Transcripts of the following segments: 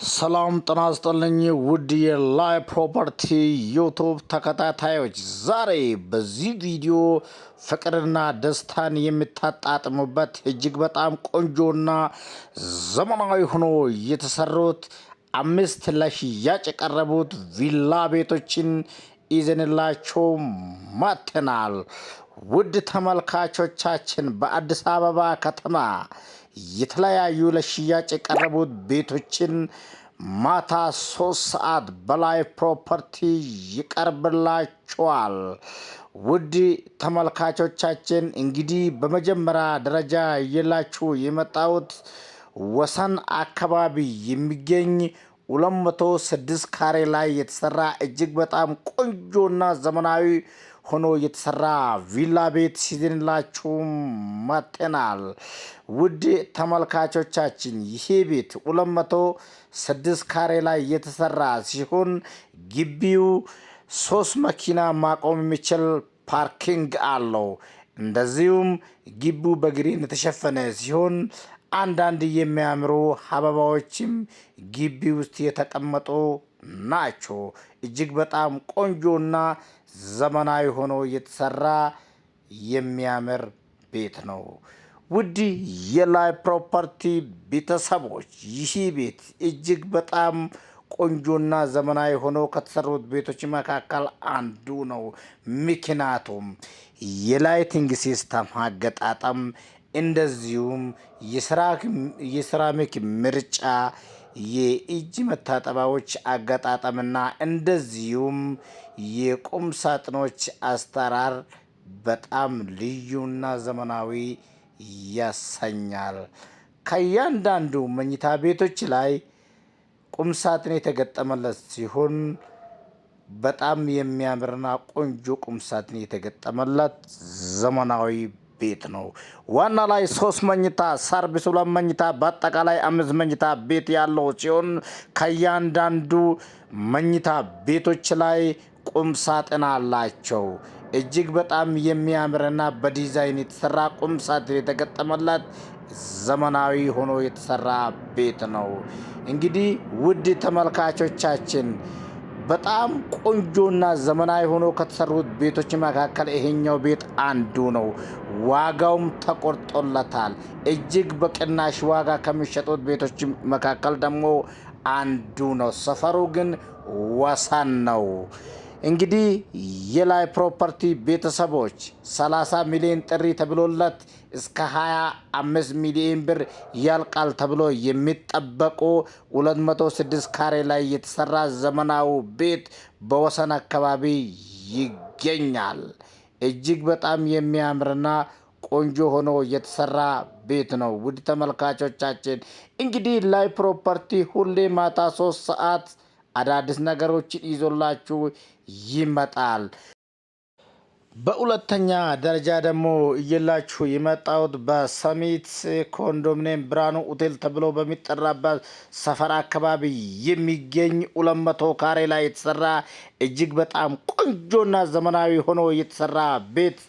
ሰላም ጤና ይስጥልኝ ውድ የላይ ፕሮፐርቲ ዩቱብ ተከታታዮች፣ ዛሬ በዚህ ቪዲዮ ፍቅርና ደስታን የምታጣጥሙበት እጅግ በጣም ቆንጆና ዘመናዊ ሆኖ የተሰሩት 5 ለሽያጭ የቀረቡት ቪላ ቤቶችን ይዘንላችሁ መጥተናል። ውድ ተመልካቾቻችን በአዲስ አበባ ከተማ የተለያዩ ለሽያጭ የቀረቡት ቤቶችን ማታ 3 ሰዓት በላይ ፕሮፐርቲ ይቀርብላችኋል። ውድ ተመልካቾቻችን እንግዲህ በመጀመሪያ ደረጃ የላችሁ የመጣሁት ወሰን አካባቢ የሚገኝ 206 ካሬ ላይ የተሰራ እጅግ በጣም ቆንጆና ዘመናዊ ሆኖ የተሰራ ቪላ ቤት ሲዝንላችሁ መጥተናል። ውድ ተመልካቾቻችን ይሄ ቤት 206 ካሬ ላይ የተሰራ ሲሆን ግቢው 3 መኪና ማቆም የሚችል ፓርኪንግ አለው። እንደዚሁም ግቢው በግሪን የተሸፈነ ሲሆን አንዳንድ የሚያምሩ አበባዎችም ግቢ ውስጥ የተቀመጡ ናቸው። እጅግ በጣም ቆንጆና ዘመናዊ ሆኖ የተሰራ የሚያምር ቤት ነው። ውድ የላይ ፕሮፐርቲ ቤተሰቦች ይህ ቤት እጅግ በጣም ቆንጆና ዘመናዊ ሆኖ ከተሰሩት ቤቶች መካከል አንዱ ነው። ምክንያቱም የላይቲንግ ሲስተም አገጣጠም፣ እንደዚሁም የሴራሚክ ምርጫ፣ የእጅ መታጠቢያዎች አገጣጠምና እንደዚሁም የቁም ሳጥኖች አሰራር በጣም ልዩና ዘመናዊ ያሰኛል። ከእያንዳንዱ መኝታ ቤቶች ላይ ቁም ሳጥን የተገጠመለት ሲሆን በጣም የሚያምርና ቆንጆ ቁም ሳጥን የተገጠመለት ዘመናዊ ቤት ነው። ዋና ላይ 3 መኝታ፣ ሰርቪስ 2 መኝታ፣ በአጠቃላይ 5 መኝታ ቤት ያለው ሲሆን ከእያንዳንዱ መኝታ ቤቶች ላይ ቁም ሳጥን አላቸው። እጅግ በጣም የሚያምርና በዲዛይን የተሰራ ቁም ሳጥን የተገጠመለት ዘመናዊ ሆኖ የተሰራ ቤት ነው። እንግዲህ ውድ ተመልካቾቻችን በጣም ቆንጆና ዘመናዊ ሆኖ ከተሰሩት ቤቶች መካከል ይሄኛው ቤት አንዱ ነው። ዋጋውም ተቆርጦለታል። እጅግ በቅናሽ ዋጋ ከሚሸጡት ቤቶች መካከል ደግሞ አንዱ ነው። ሰፈሩ ግን ወሰን ነው። እንግዲህ የላይ ፕሮፐርቲ ቤተሰቦች 30 ሚሊዮን ጥሪ ተብሎለት እስከ 25 ሚሊዮን ብር ያልቃል ተብሎ የሚጠበቁ 206 ካሬ ላይ የተሰራ ዘመናዊ ቤት በወሰን አካባቢ ይገኛል። እጅግ በጣም የሚያምርና ቆንጆ ሆኖ የተሰራ ቤት ነው። ውድ ተመልካቾቻችን እንግዲህ ላይ ፕሮፐርቲ ሁሌ ማታ 3 ሰዓት አዳዲስ ነገሮችን ይዞላችሁ ይመጣል። በሁለተኛ ደረጃ ደግሞ እየላችሁ የመጣሁት በሰሚት ኮንዶሚኒየም ብርሃኑ ሆቴል ተብሎ በሚጠራበት ሰፈር አካባቢ የሚገኝ 200 ካሬ ላይ የተሰራ እጅግ በጣም ቆንጆና ዘመናዊ ሆኖ የተሰራ ቤት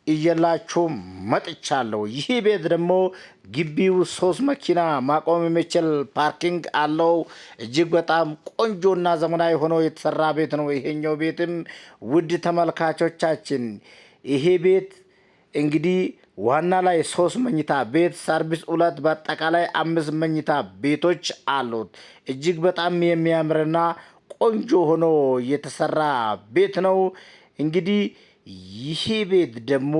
እየላችሁ መጥቻለሁ። ይህ ቤት ደግሞ ግቢው 3 መኪና ማቆም የሚችል ፓርኪንግ አለው። እጅግ በጣም ቆንጆና ዘመናዊ ሆኖ የተሰራ ቤት ነው። ይሄኛው ቤትም ውድ ተመልካቾቻችን ይሄ ቤት እንግዲህ ዋና ላይ 3 መኝታ ቤት፣ ሰርቪስ 2፣ በአጠቃላይ 5 መኝታ ቤቶች አሉት። እጅግ በጣም የሚያምርና ቆንጆ ሆኖ የተሰራ ቤት ነው። እንግዲህ ይህ ቤት ደግሞ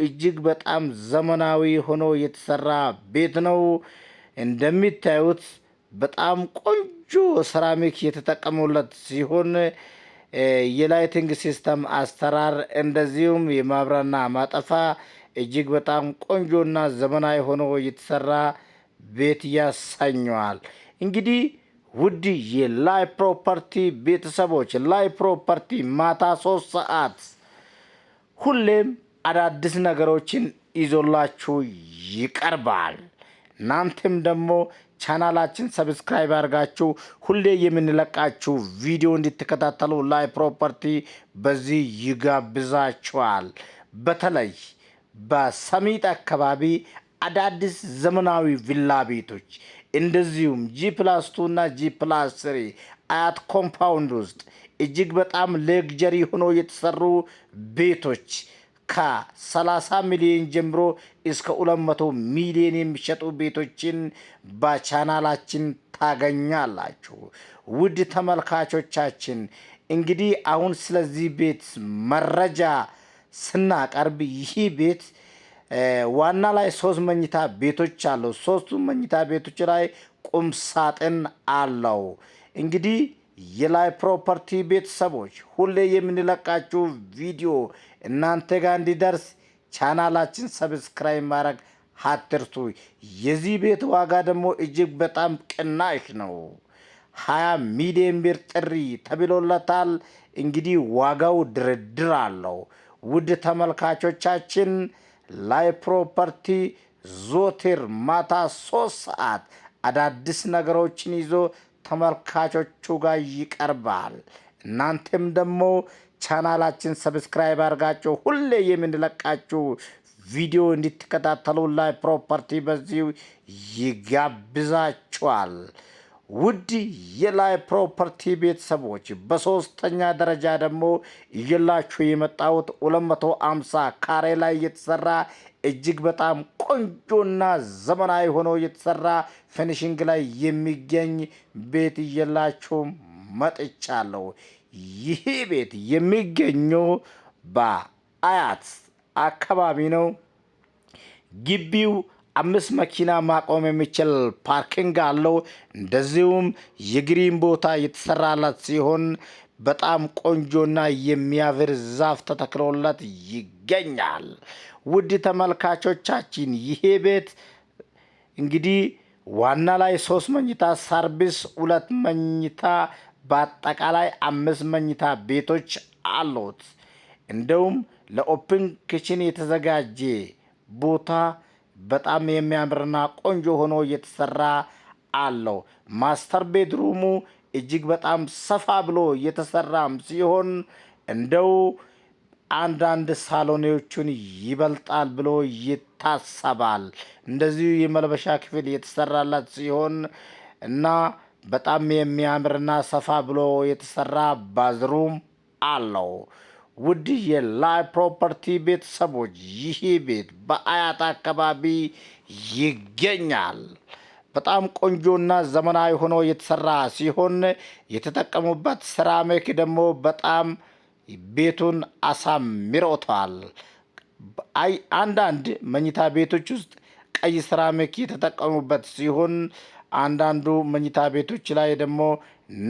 እጅግ በጣም ዘመናዊ ሆኖ የተሰራ ቤት ነው። እንደሚታዩት በጣም ቆንጆ ሴራሚክ የተጠቀሙለት ሲሆን የላይቲንግ ሲስተም አሰራር እንደዚሁም የማብራና ማጠፋ እጅግ በጣም ቆንጆና ዘመናዊ ሆኖ የተሰራ ቤት ያሰኘዋል። እንግዲህ ውድ የላይ ፕሮፐርቲ ቤተሰቦች ላይ ፕሮፐርቲ ማታ 3 ሰዓት ሁሌም አዳዲስ ነገሮችን ይዞላችሁ ይቀርባል። እናንተም ደግሞ ቻናላችን ሰብስክራይብ አድርጋችሁ ሁሌ የምንለቃችሁ ቪዲዮ እንድትከታተሉ ላይ ፕሮፐርቲ በዚህ ይጋብዛችኋል። በተለይ በሰሚት አካባቢ አዳዲስ ዘመናዊ ቪላ ቤቶች እንደዚሁም G+2 እና G+3 አያት ኮምፓውንድ ውስጥ እጅግ በጣም ሌግጀሪ ሆኖ የተሰሩ ቤቶች ከ30 ሚሊዮን ጀምሮ እስከ 200 ሚሊዮን የሚሸጡ ቤቶችን በቻናላችን ታገኛላችሁ። ውድ ተመልካቾቻችን እንግዲህ አሁን ስለዚህ ቤት መረጃ ስናቀርብ ይህ ቤት ዋና ላይ 3 መኝታ ቤቶች አለው። 3 መኝታ ቤቶች ላይ ቁም ሳጥን አለው። እንግዲህ የላይ ፕሮፐርቲ ቤተሰቦች ሁሌ የምንለቃችሁ ቪዲዮ እናንተ ጋር እንዲደርስ ቻናላችን ሰብስክራይብ ማድረግ አትርሱ። የዚህ ቤት ዋጋ ደግሞ እጅግ በጣም ቅናሽ ነው። 20 ሚሊዮን ብር ጥሪ ተብሎለታል። እንግዲህ ዋጋው ድርድር አለው። ውድ ተመልካቾቻችን ላይ ፕሮፐርቲ ዞቴር ማታ 3 ሰዓት አዳዲስ ነገሮችን ይዞ ተመልካቾቹ ጋር ይቀርባል። እናንተም ደግሞ ቻናላችን ሰብስክራይብ አድርጋችሁ ሁሌ የምንለቃችሁ ቪዲዮ እንድትከታተሉ ላይ ፕሮፐርቲ በዚሁ ይጋብዛችኋል። ውድ የላይ ፕሮፐርቲ ቤተሰቦች በሶስተኛ ደረጃ ደግሞ ይላችሁ የመጣሁት 250 ካሬ ላይ የተሰራ እጅግ በጣም ቆንጆና ዘመናዊ ሆኖ የተሰራ ፊኒሺንግ ላይ የሚገኝ ቤት ይላችሁ መጥቻለሁ። ይህ ቤት የሚገኘው በአያት አካባቢ ነው። ግቢው 5 መኪና ማቆም የሚችል ፓርኪንግ አለው። እንደዚሁም የግሪን ቦታ የተሰራላት ሲሆን በጣም ቆንጆና የሚያምር ዛፍ ተተክሎለት ይገኛል። ውድ ተመልካቾቻችን ይሄ ቤት እንግዲህ ዋና ላይ 3 መኝታ ሰርቪስ 2 መኝታ በአጠቃላይ 5 መኝታ ቤቶች አሉት። እንደውም ለኦፕን ኪችን የተዘጋጀ ቦታ በጣም የሚያምርና ቆንጆ ሆኖ የተሰራ አለው። ማስተር ቤድሩሙ እጅግ በጣም ሰፋ ብሎ የተሰራም ሲሆን እንደው አንዳንድ ሳሎኔዎቹን ይበልጣል ብሎ ይታሰባል። እንደዚሁ የመልበሻ ክፍል የተሰራላት ሲሆን እና በጣም የሚያምርና ሰፋ ብሎ የተሰራ ባዝሩም አለው። ውድ የላይ ፕሮፐርቲ ቤተሰቦች ይህ ቤት በአያት አካባቢ ይገኛል። በጣም ቆንጆና ዘመናዊ ሆኖ የተሰራ ሲሆን የተጠቀሙበት ሴራሚክ ደግሞ በጣም ቤቱን አሳምሮታል። አንዳንድ መኝታ ቤቶች ውስጥ ቀይ ሴራሚክ የተጠቀሙበት ሲሆን አንዳንዱ መኝታ ቤቶች ላይ ደግሞ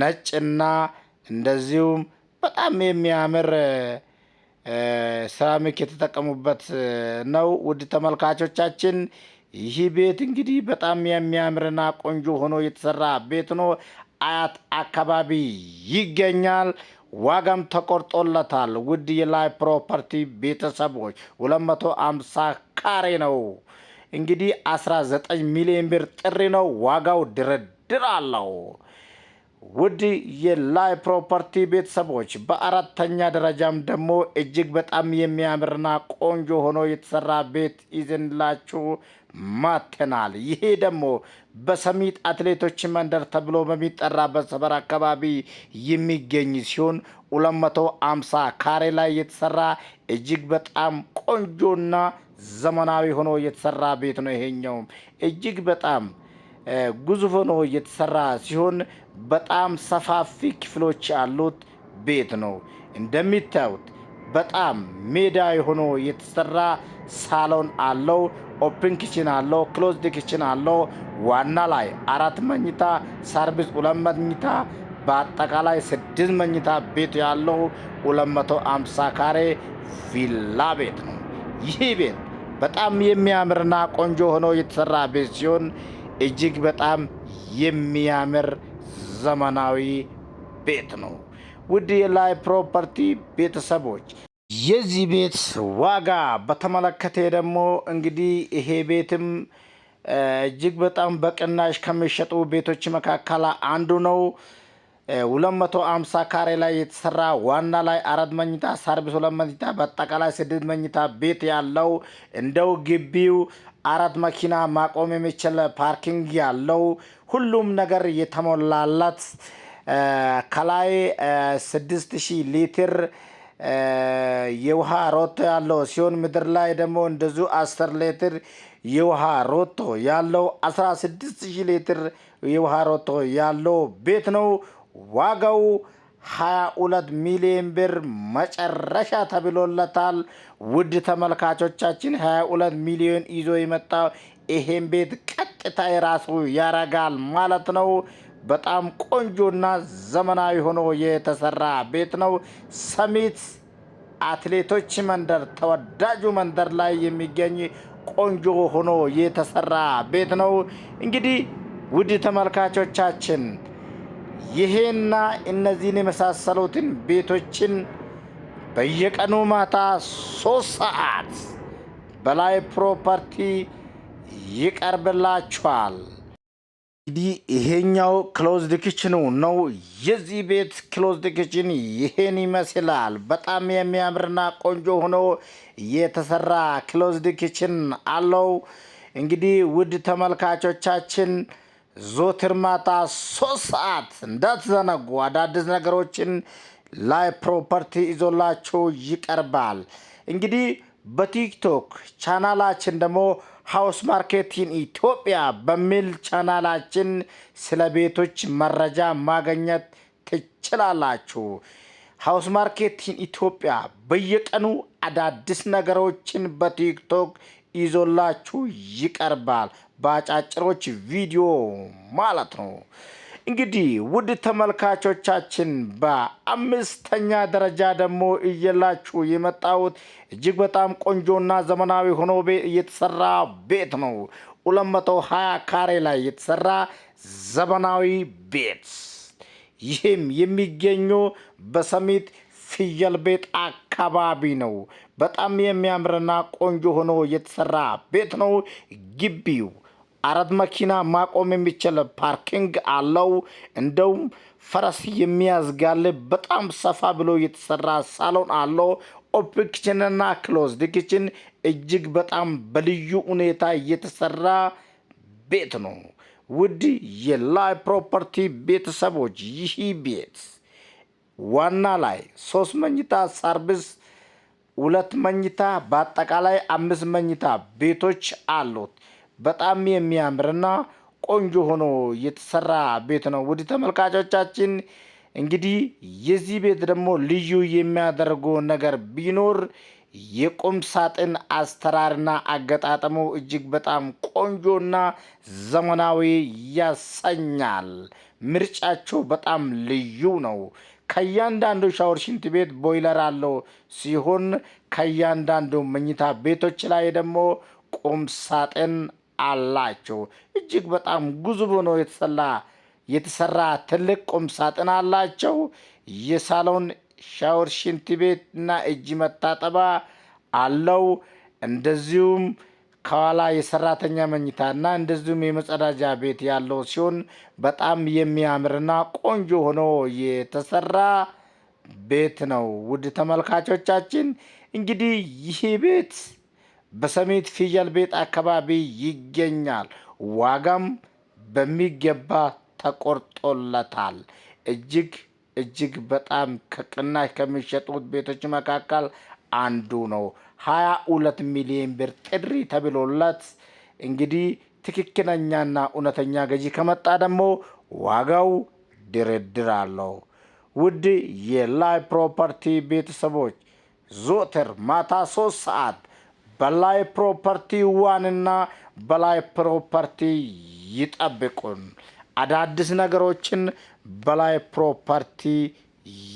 ነጭና እንደዚሁም በጣም የሚያምር ሴራሚክ የተጠቀሙበት ነው። ውድ ተመልካቾቻችን ይህ ቤት እንግዲህ በጣም የሚያምርና ቆንጆ ሆኖ የተሰራ ቤት ነው። አያት አካባቢ ይገኛል። ዋጋም ተቆርጦለታል። ውድ የላይ ፕሮፐርቲ ቤተሰቦች 250 ካሬ ነው። እንግዲህ 19 ሚሊዮን ብር ጥሪ ነው። ዋጋው ድርድር አለው። ውድ የላይ ፕሮፐርቲ ቤተሰቦች በአራተኛ ደረጃም ደግሞ እጅግ በጣም የሚያምርና ቆንጆ ሆኖ የተሰራ ቤት ይዘንላችሁ ማተናል። ይሄ ደግሞ በሰሚት አትሌቶች መንደር ተብሎ በሚጠራበት ሰፈር አካባቢ የሚገኝ ሲሆን 250 ካሬ ላይ የተሰራ እጅግ በጣም ቆንጆና ዘመናዊ ሆኖ የተሰራ ቤት ነው። ይሄኛውም እጅግ በጣም ግዙፍ ሆኖ የተሰራ ሲሆን በጣም ሰፋፊ ክፍሎች ያሉት ቤት ነው። እንደሚታዩት በጣም ሜዳ ሆኖ የተሰራ ሳሎን አለው። ኦፕን ኪችን አለው። ክሎዝድ ኪችን አለው። ዋና ላይ 4 መኝታ ሰርቪስ 2 መኝታ በአጠቃላይ 6 መኝታ ቤት ያለው 250 ካሬ ቪላ ቤት ነው። ይህ ቤት በጣም የሚያምርና ቆንጆ ሆኖ የተሰራ ቤት ሲሆን እጅግ በጣም የሚያምር ዘመናዊ ቤት ነው። ውድ የላይ ፕሮፐርቲ ቤተሰቦች የዚህ ቤት ዋጋ በተመለከተ ደግሞ እንግዲህ ይሄ ቤትም እጅግ በጣም በቅናሽ ከሚሸጡ ቤቶች መካከል አንዱ ነው። 250 ካሬ ላይ የተሰራ ዋና ላይ 4 መኝታ ሰርቪስ 2 መኝታ በአጠቃላይ 6 መኝታ ቤት ያለው እንደው ግቢው 4 መኪና ማቆም የሚችል ፓርኪንግ ያለው ሁሉም ነገር የተሞላላት ከላይ 6000 ሊትር የውሃ ሮቶ ያለው ሲሆን ምድር ላይ ደግሞ እንደዚሁ 10 ሊትር የውሃ ሮቶ ያለው 16000 ሊትር የውሃ ሮቶ ያለው ቤት ነው። ዋጋው 22 ሚሊዮን ብር መጨረሻ ተብሎለታል። ውድ ተመልካቾቻችን 22 ሚሊዮን ይዞ የመጣው ይሄን ቤት ቀጥታ የራሱ ያረጋል ማለት ነው። በጣም ቆንጆና ዘመናዊ ሆኖ የተሰራ ቤት ነው። ሰሚት አትሌቶች መንደር ተወዳጁ መንደር ላይ የሚገኝ ቆንጆ ሆኖ የተሰራ ቤት ነው። እንግዲህ ውድ ተመልካቾቻችን ይሄና እነዚህን የመሳሰሉትን ቤቶችን በየቀኑ ማታ 3 ሰዓት በላይ ፕሮፐርቲ ይቀርብላችኋል። እንግዲህ ይሄኛው ክሎዝድ ኪችኑ ነው። የዚህ ቤት ክሎዝድ ኪችን ይሄን ይመስላል። በጣም የሚያምርና ቆንጆ ሆኖ የተሰራ ክሎዝድ ኪችን አለው። እንግዲህ ውድ ተመልካቾቻችን ዞትር ማታ 3 ሰዓት እንዳትዘነጉ፣ አዳዲስ ነገሮችን ላይ ፕሮፐርቲ ይዞላችሁ ይቀርባል። እንግዲህ በቲክቶክ ቻናላችን ደግሞ ሃውስ ማርኬቲንግ ኢትዮጵያ በሚል ቻናላችን ስለ ቤቶች መረጃ ማግኘት ትችላላችሁ። ሃውስ ማርኬቲንግ ኢትዮጵያ በየቀኑ አዳዲስ ነገሮችን በቲክቶክ ይዞላችሁ ይቀርባል። በአጫጭሮች ቪዲዮ ማለት ነው። እንግዲህ ውድ ተመልካቾቻችን በ5ኛ ደረጃ ደግሞ እየላችሁ የመጣሁት እጅግ በጣም ቆንጆና ዘመናዊ ሆኖ የተሰራ ቤት ነው። 220 ካሬ ላይ የተሰራ ዘመናዊ ቤት። ይህም የሚገኘው በሰሚት ፍየል ቤት አካባቢ ነው። በጣም የሚያምርና ቆንጆ ሆኖ የተሰራ ቤት ነው። ግቢው 4 መኪና ማቆም የሚችል ፓርኪንግ አለው። እንደውም ፈረስ የሚያስጋልብ በጣም ሰፋ ብሎ የተሰራ ሳሎን አለው። ኦፕን ኪችንና ክሎዝድ ኪችን እጅግ በጣም በልዩ ሁኔታ የተሰራ ቤት ነው። ውድ የላይ ፕሮፐርቲ ቤተሰቦች ይህ ቤት ዋና ላይ 3 መኝታ ሰርቪስ 2 መኝታ በአጠቃላይ 5 መኝታ ቤቶች አሉት። በጣም የሚያምርና ቆንጆ ሆኖ የተሰራ ቤት ነው። ውድ ተመልካቾቻችን እንግዲህ የዚህ ቤት ደግሞ ልዩ የሚያደርገው ነገር ቢኖር የቁም ሳጥን አስተራርና አገጣጠሙ እጅግ በጣም ቆንጆና ዘመናዊ ያሰኛል። ምርጫቸው በጣም ልዩ ነው። ከእያንዳንዱ ሻወር ሽንት ቤት ቦይለር አለው ሲሆን ከእያንዳንዱ መኝታ ቤቶች ላይ ደግሞ ቁም ሳጥን አላቸው። እጅግ በጣም ግዙፍ ሆኖ የተሰራ ትልቅ ቁም ሳጥን አላቸው። የሳሎን ሻወር ሽንት ቤት እና እጅ መታጠቢያ አለው። እንደዚሁም ከኋላ የሰራተኛ መኝታና እንደዚሁም የመጸዳጃ ቤት ያለው ሲሆን በጣም የሚያምርና ቆንጆ ሆኖ የተሰራ ቤት ነው። ውድ ተመልካቾቻችን እንግዲህ ይህ ቤት በሰሚት ፍየል ቤት አካባቢ ይገኛል። ዋጋም በሚገባ ተቆርጦለታል። እጅግ በጣም ከቅናሽ ከሚሸጡት ቤቶች መካከል አንዱ ነው። 22 ሚሊዮን ብር ጥሪ ተብሎለት እንግዲህ ትክክለኛና እውነተኛ ገዢ ከመጣ ደግሞ ዋጋው ድርድር አለው። ውድ የላይ ፕሮፐርቲ ቤተሰቦች ዞትር ማታ 3 ሰዓት በላይ ፕሮፐርቲ ዋንና በላይ ፕሮፐርቲ ይጠብቁን። አዳዲስ ነገሮችን በላይ ፕሮፐርቲ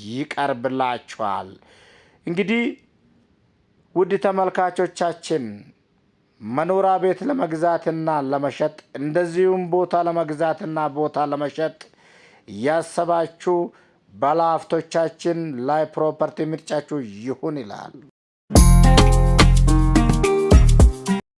ይቀርብላችኋል። እንግዲህ ውድ ተመልካቾቻችን መኖሪያ ቤት ለመግዛትና ለመሸጥ እንደዚሁም ቦታ ለመግዛትና ቦታ ለመሸጥ ያሰባችሁ ባለሀብቶቻችን ላይ ፕሮፐርቲ ምርጫችሁ ይሁን ይላል።